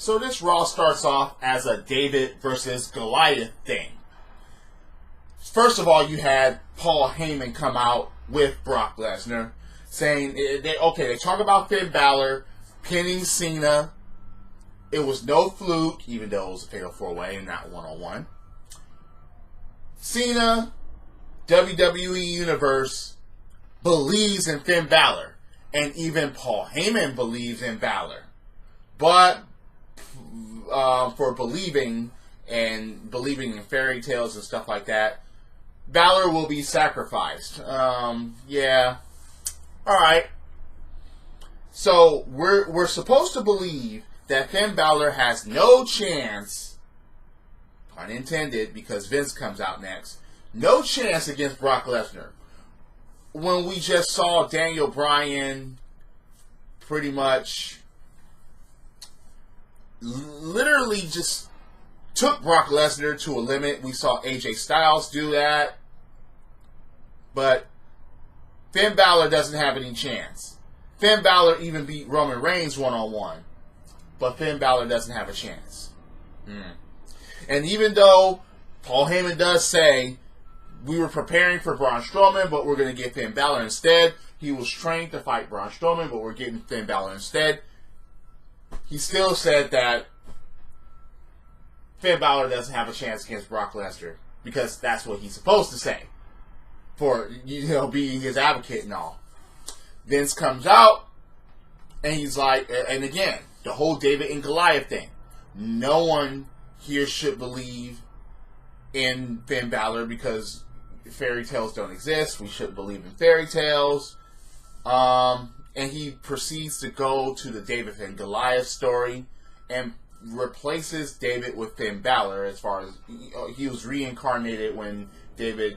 So this Raw starts off as a David versus Goliath thing. First of all, you had Paul Heyman come out with Brock Lesnar saying, they talk about Finn Balor pinning Cena. It was no fluke, even though it was a fatal 4-way and not one-on-one. Cena, WWE Universe, believes in Finn Balor. And even Paul Heyman believes in Balor. But for believing in fairy tales and stuff like that, Balor will be sacrificed. Yeah. Alright. So we're supposed to believe that Finn Balor has no chance, pun intended, because Vince comes out next, no chance against Brock Lesnar. When we just saw Daniel Bryan pretty much literally just took Brock Lesnar to a limit. We saw AJ Styles do that. But Finn Balor doesn't have any chance. Finn Balor even beat Roman Reigns one-on-one. But Finn Balor doesn't have a chance. And even though Paul Heyman does say, we were preparing for Braun Strowman, but we're going to get Finn Balor instead. He was trained to fight Braun Strowman, but we're getting Finn Balor instead. He still said that Finn Balor doesn't have a chance against Brock Lesnar, because that's what he's supposed to say, for, being his advocate and all. Vince comes out, and he's like, and again, the whole David and Goliath thing. No one here should believe in Finn Balor because fairy tales don't exist. We shouldn't believe in fairy tales. And he proceeds to go to the David and Goliath story and replaces David with Finn Balor, as far as he was reincarnated when David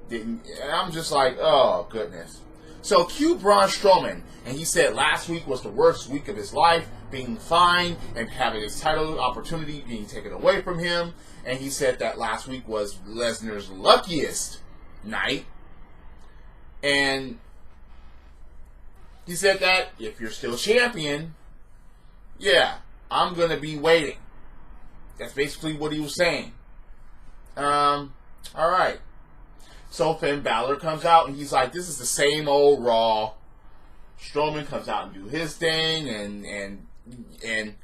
didn't. And I'm just like, oh, goodness. So cue Braun Strowman, and he said last week was the worst week of his life, being fined and having his title opportunity being taken away from him. And he said that last week was Lesnar's luckiest night. And he said that if you're still champion, yeah, I'm going to be waiting. That's basically what he was saying. Alright. So Finn Balor comes out and he's like, this is the same old Raw. Strowman comes out and do his thing, and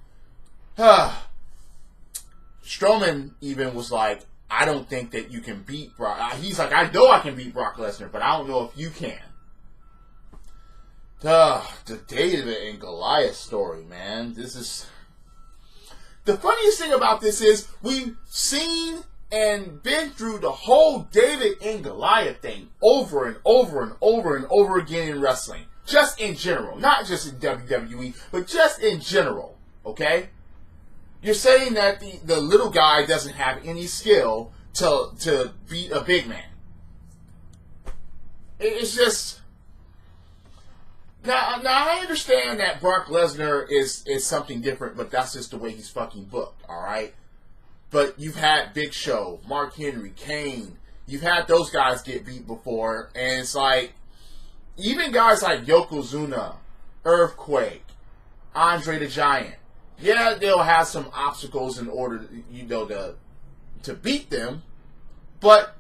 Strowman even was like, I don't think that you can beat Brock. He's like, I know I can beat Brock Lesnar, but I don't know if you can. The David and Goliath story, man. This is... The funniest thing about this is we've seen and been through the whole David and Goliath thing over and over and over and over again in wrestling. Just in general. Not just in WWE, but just in general. Okay? You're saying that the little guy doesn't have any skill to beat a big man. It's just... Now I understand that Brock Lesnar is something different, but that's just the way he's fucking booked, alright? But you've had Big Show, Mark Henry, Kane. You've had those guys get beat before, and it's like, even guys like Yokozuna, Earthquake, Andre the Giant, yeah, they'll have some obstacles in order, to beat them, but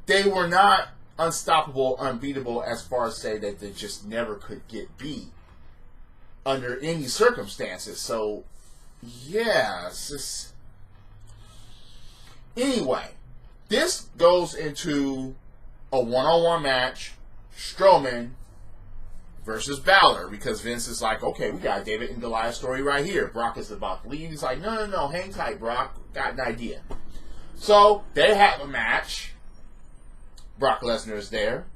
they were not unstoppable, unbeatable, as far as say that they just never could get beat under any circumstances. So, yeah, it's just... Anyway, this goes into a one-on-one match, Strowman versus Balor, because Vince is like, okay, we got a David and Goliath story right here. Brock is about to leave. He's like, no, hang tight, Brock. Got an idea. So, they have a match. Brock Lesnar is there.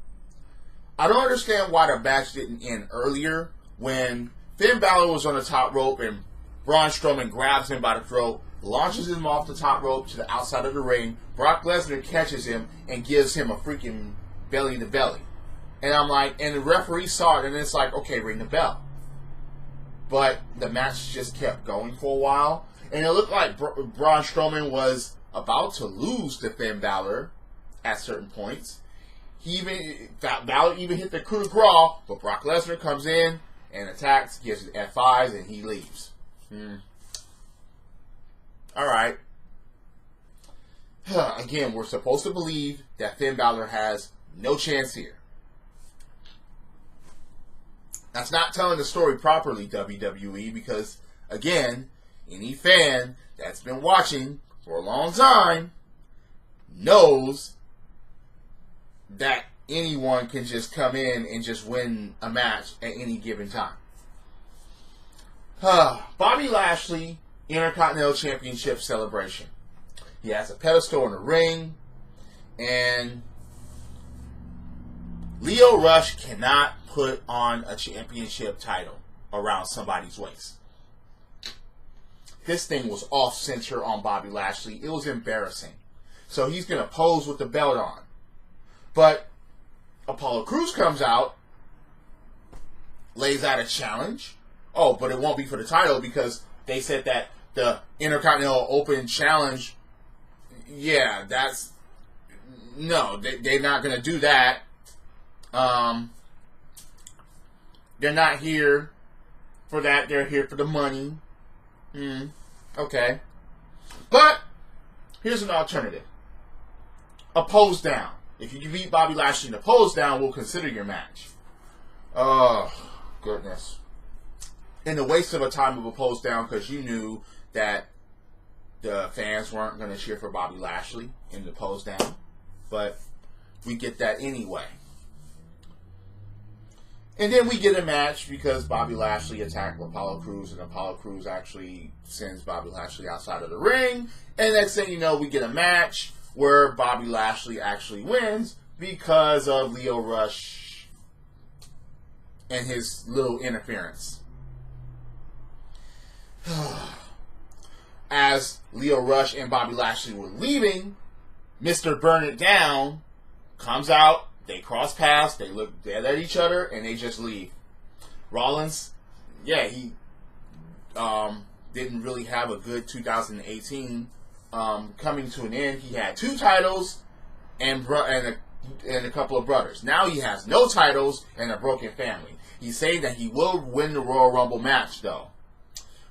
I don't understand why the match didn't end earlier when Finn Balor was on the top rope and Braun Strowman grabs him by the throat, launches him off the top rope to the outside of the ring. Brock Lesnar catches him and gives him a freaking belly to belly. And I'm like, and the referee saw it and it's like, okay, ring the bell. But the match just kept going for a while. And it looked like Braun Strowman was about to lose to Finn Balor at certain points. Balor even hit the coup de grace, but Brock Lesnar comes in and attacks, gives it F5s, and he leaves. All right. Again, we're supposed to believe that Finn Balor has no chance here. That's not telling the story properly, WWE, because, again, any fan that's been watching for a long time knows that anyone can just come in and just win a match at any given time. Bobby Lashley, Intercontinental Championship celebration. He has a pedestal in the ring, and Lio Rush cannot put on a championship title around somebody's waist. This thing was off center on Bobby Lashley. It was embarrassing. So he's going to pose with the belt on. But Apollo Crews comes out, lays out a challenge. Oh, but it won't be for the title because they said that the Intercontinental Open Challenge, yeah, that's, no, they're not going to do that. They're not here for that. They're here for the money. Okay. But here's an alternative. A pose down. If you beat Bobby Lashley in a pose down, we'll consider your match. Oh, goodness. And the waste of a time of a pose down because you knew that the fans weren't going to cheer for Bobby Lashley in the pose down. But we get that anyway. And then we get a match because Bobby Lashley attacked Apollo Crews, and Apollo Crews actually sends Bobby Lashley outside of the ring. And next thing you know, we get a match where Bobby Lashley actually wins because of Lio Rush and his little interference. As Lio Rush and Bobby Lashley were leaving, Mr. Burn It Down comes out. They cross paths, they look dead at each other, and they just leave. Rollins, yeah, he didn't really have a good 2018 coming to an end. He had 2 titles and a couple of brothers. Now he has no titles and a broken family. He's saying that he will win the Royal Rumble match, though.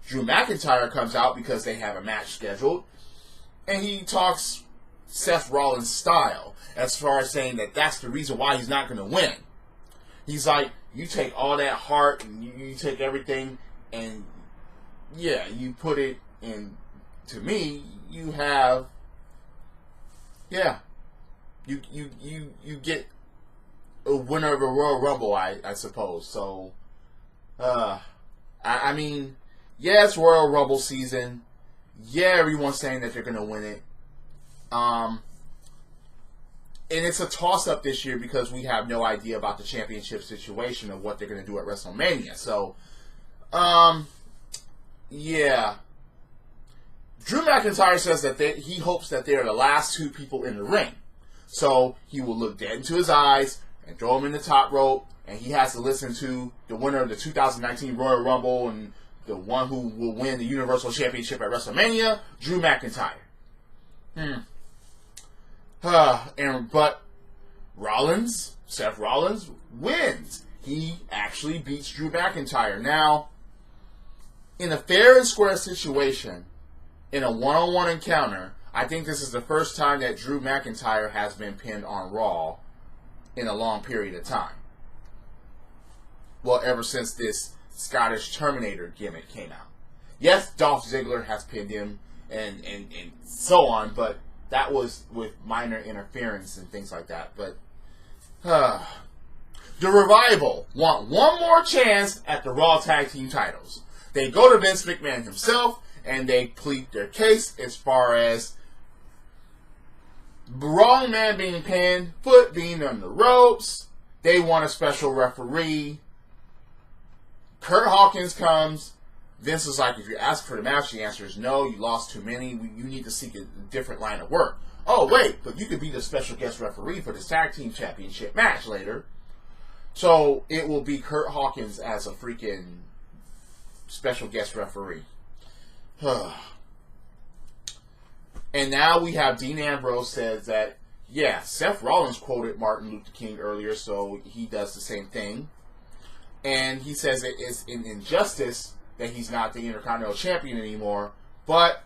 Drew McIntyre comes out because they have a match scheduled, and he talks Seth Rollins style, as far as saying that that's the reason why he's not going to win. He's like, you take all that heart and you take everything and yeah, you put it in. To me, you have, yeah, you get a winner of a Royal Rumble, I suppose. So, I mean, yeah, it's Royal Rumble season. Yeah, everyone's saying that they're going to win it. And it's a toss-up this year because we have no idea about the championship situation of what they're going to do at WrestleMania. So, yeah. Drew McIntyre says that he hopes that they're the last 2 people in the ring. So, he will look dead into his eyes and throw him in the top rope. And he has to listen to the winner of the 2019 Royal Rumble and the one who will win the Universal Championship at WrestleMania, Drew McIntyre. But Rollins, Seth Rollins, wins. He actually beats Drew McIntyre. Now, in a fair and square situation, in a one-on-one encounter, I think this is the first time that Drew McIntyre has been pinned on Raw in a long period of time. Well, ever since this Scottish Terminator gimmick came out. Yes, Dolph Ziggler has pinned him and so on, but that was with minor interference and things like that. But the Revival want one more chance at the Raw Tag Team titles. They go to Vince McMahon himself and they plead their case as far as wrong man being pinned, foot being on the ropes. They want a special referee. Kurt Hawkins comes. Vince is like, if you ask for the match, the answer is no, you lost too many, you need to seek a different line of work. Oh, wait, but you could be the special guest referee for this tag team championship match later. So it will be Kurt Hawkins as a freaking special guest referee. And now we have Dean Ambrose says that, yeah, Seth Rollins quoted Martin Luther King earlier, so he does the same thing. And he says it is an injustice that he's not the Intercontinental Champion anymore, but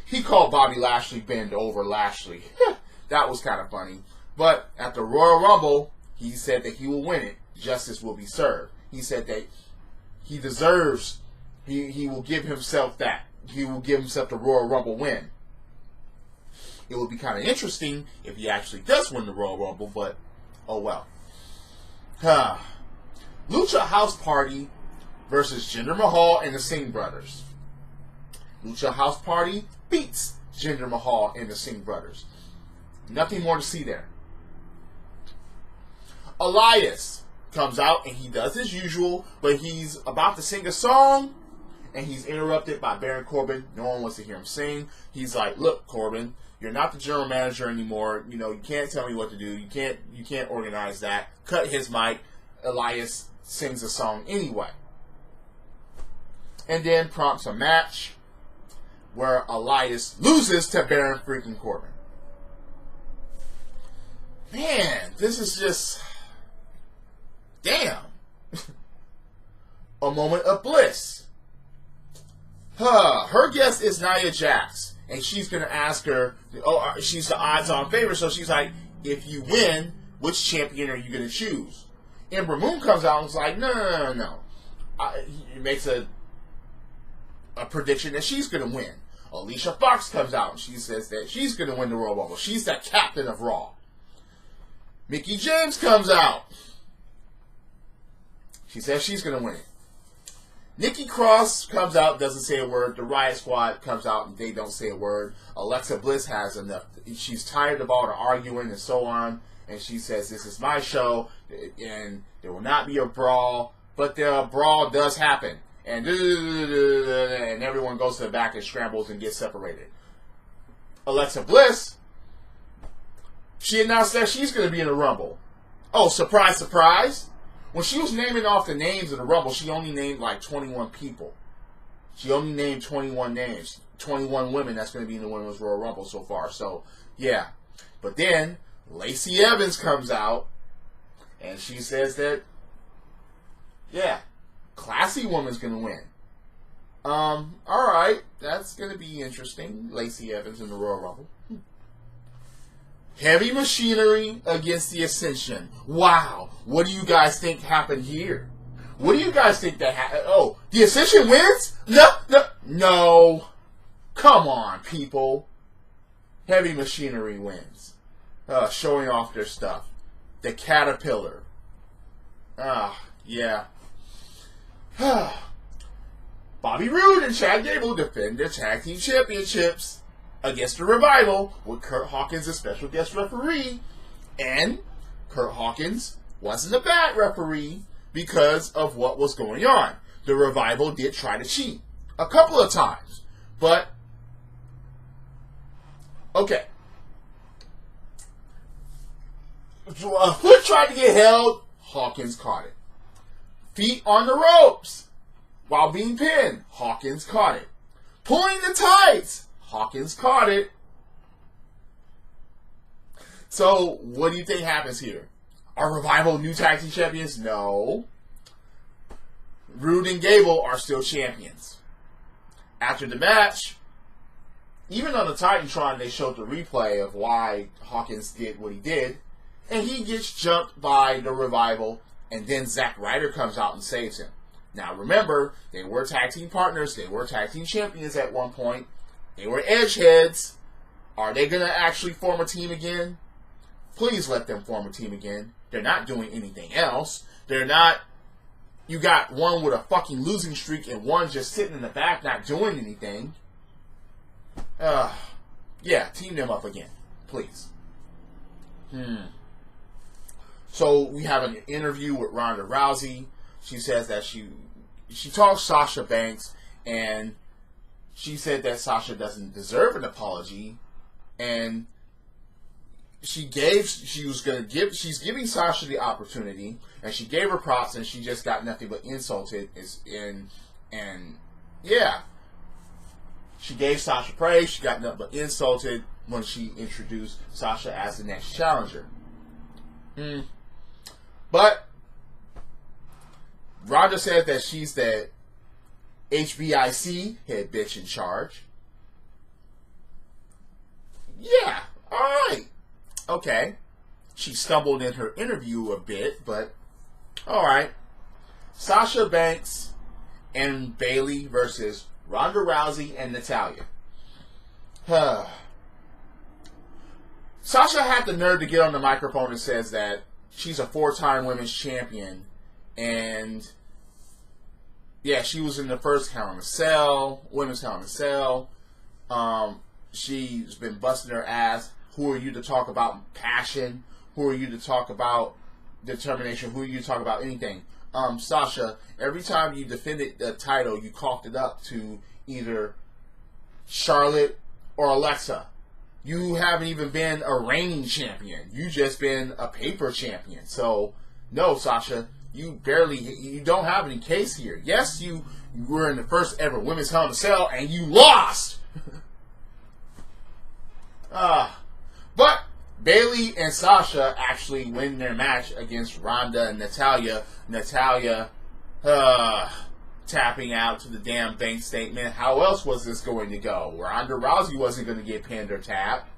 he called Bobby Lashley bend over Lashley. That was kind of funny. But at the Royal Rumble, he said that he will win it. Justice will be served. He said that he deserves, he will give himself that. He will give himself the Royal Rumble win. It would be kind of interesting if he actually does win the Royal Rumble, but oh well. Lucha House Party versus Jinder Mahal and the Singh Brothers. Lucha House Party beats Jinder Mahal and the Singh Brothers. Nothing more to see there. Elias comes out and he does his usual, but he's about to sing a song and he's interrupted by Baron Corbin. No one wants to hear him sing. He's like, "Look, Corbin, you're not the general manager anymore. You know, you can't tell me what to do. You can't organize that." Cut his mic. Elias sings a song anyway. And then prompts a match where Elias loses to Baron freaking Corbin. Man, this is just... damn. A moment of bliss. Her guest is Nia Jax. And she's going to ask her... oh, she's the odds-on favorite. So she's like, if you win, which champion are you going to choose? Ember Moon comes out and is like, no. He makes a prediction that she's going to win. Alicia Fox comes out and she says that she's going to win the Royal Rumble. She's the captain of Raw. Mickie James comes out. She says she's going to win it. Nikki Cross comes out, doesn't say a word. The Riot Squad comes out and they don't say a word. Alexa Bliss has enough. She's tired of all the arguing and so on. And she says, this is my show and there will not be a brawl. But the brawl does happen. And everyone goes to the back and scrambles and gets separated. Alexa Bliss, she announced that she's going to be in the Rumble. Oh, surprise, surprise. When she was naming off the names of the Rumble, she only named like 21 people. She only named 21 names. 21 women that's going to be in the Women's Royal Rumble so far. So, yeah. But then, Lacy Evans comes out, and she says that, yeah, classy woman's going to win. Alright, that's going to be interesting. Lacy Evans in the Royal Rumble. Heavy Machinery against the Ascension. Wow. What do you guys think happened here? What do you guys think that happened? Oh, the Ascension wins? No. Come on, people. Heavy Machinery wins. Showing off their stuff. The Caterpillar. Yeah. Bobby Roode and Chad Gable defend their tag team championships against the Revival with Kurt Hawkins as special guest referee. And Kurt Hawkins wasn't a bad referee because of what was going on. The Revival did try to cheat a couple of times. But, okay. Hood tried to get held. Hawkins caught it. Feet on the ropes while being pinned. Hawkins caught it. Pulling the tights. Hawkins caught it. So, what do you think happens here? Are Revival new tag team champions? No. Roode and Gable are still champions. After the match, even on the Titantron, they showed the replay of why Hawkins did what he did. And he gets jumped by the Revival. And then Zack Ryder comes out and saves him. Now, remember, they were tag team partners. They were tag team champions at one point. They were edgeheads. Are they going to actually form a team again? Please let them form a team again. They're not doing anything else. They're not... You got one with a fucking losing streak and one just sitting in the back not doing anything. Yeah, team them up again. Please. So, we have an interview with Ronda Rousey. She says that she talks Sasha Banks and she said that Sasha doesn't deserve an apology, and she's giving Sasha the opportunity, and she gave her props, and she just got nothing but insulted. And yeah, she gave Sasha praise. She got nothing but insulted when she introduced Sasha as the next challenger. But Ronda said that she's the HBIC head bitch in charge. Yeah, alright. Okay. She stumbled in her interview a bit, but alright. Sasha Banks and Bayley versus Ronda Rousey and Natalya. Sasha had the nerve to get on the microphone and says that she's a 4-time women's champion, and yeah, she was in the first Hell in a Cell, women's Hell in a Cell. She's been busting her ass. Who are you to talk about passion? Who are you to talk about determination? Who are you to talk about anything? Sasha, every time you defended the title, you coughed it up to either Charlotte or Alexa. You haven't even been a reigning champion. You just been a paper champion. So, no, Sasha, you don't have any case here. Yes, you were in the first ever women's Hell in a Cell and you lost. But Bayley and Sasha actually win their match against Ronda and Natalya. Natalya tapping out to the damn bank statement. How else was this going to go? Ronda Rousey wasn't going to get pinned or tapped.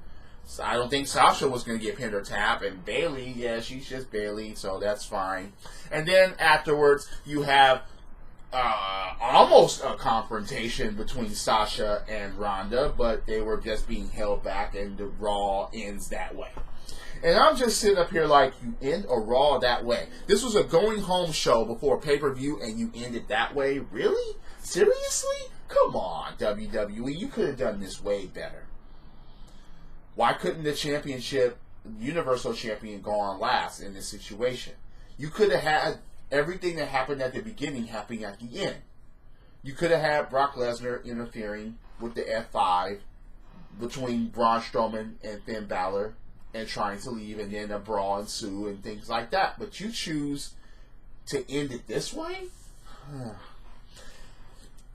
So I don't think Sasha was going to get pinned or tapped. And Bayley, yeah, she's just Bayley, so that's fine. And then afterwards, you have almost a confrontation between Sasha and Ronda, but they were just being held back, and the Raw ends that way. And I'm just sitting up here like, you end a Raw that way? This was a going home show before a pay-per-view, and you end it that way? Really? Seriously? Come on, WWE. You could have done this way better. Why couldn't the championship, Universal Champion, go on last in this situation? You could have had everything that happened at the beginning happening at the end. You could have had Brock Lesnar interfering with the F5 between Braun Strowman and Finn Balor and trying to leave, and then a brawl ensue and things like that. But you choose to end it this way?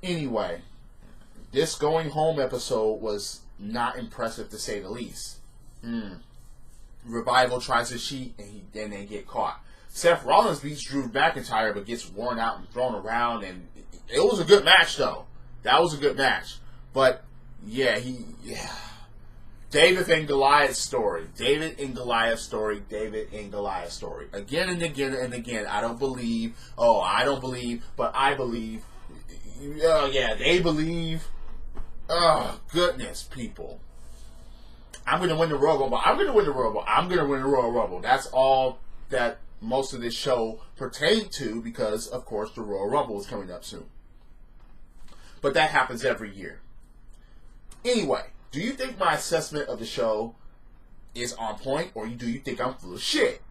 Anyway, this going home episode was not impressive to say the least. Revival tries to cheat, and then they get caught. Seth Rollins beats Drew McIntyre but gets worn out and thrown around, and it was a good match though. That was a good match. But yeah, David and Goliath story. David and Goliath story. David and Goliath story. Again and again and again. I don't believe, but I believe. Yeah, they believe. Oh, goodness, people. I'm going to win the Royal Rumble. I'm going to win the Royal Rumble. I'm going to win the Royal Rumble. That's all that most of this show pertained to, because, of course, the Royal Rumble is coming up soon. But that happens every year. Anyway, do you think my assessment of the show is on point, or do you think I'm full of shit?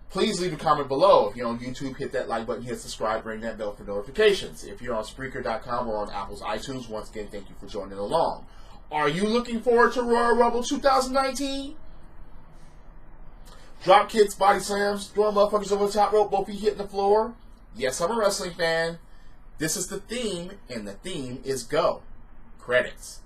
Please leave a comment below. If you're on YouTube, hit that like button, hit subscribe, ring that bell for notifications. If you're on Spreaker.com or on Apple's iTunes, once again, thank you for joining along. Are you looking forward to Royal Rumble 2019? Drop kicks, body slams, throwing motherfuckers over the top rope, both feet hitting the floor. Yes, I'm a wrestling fan. This is the theme, and the theme is go. Credits.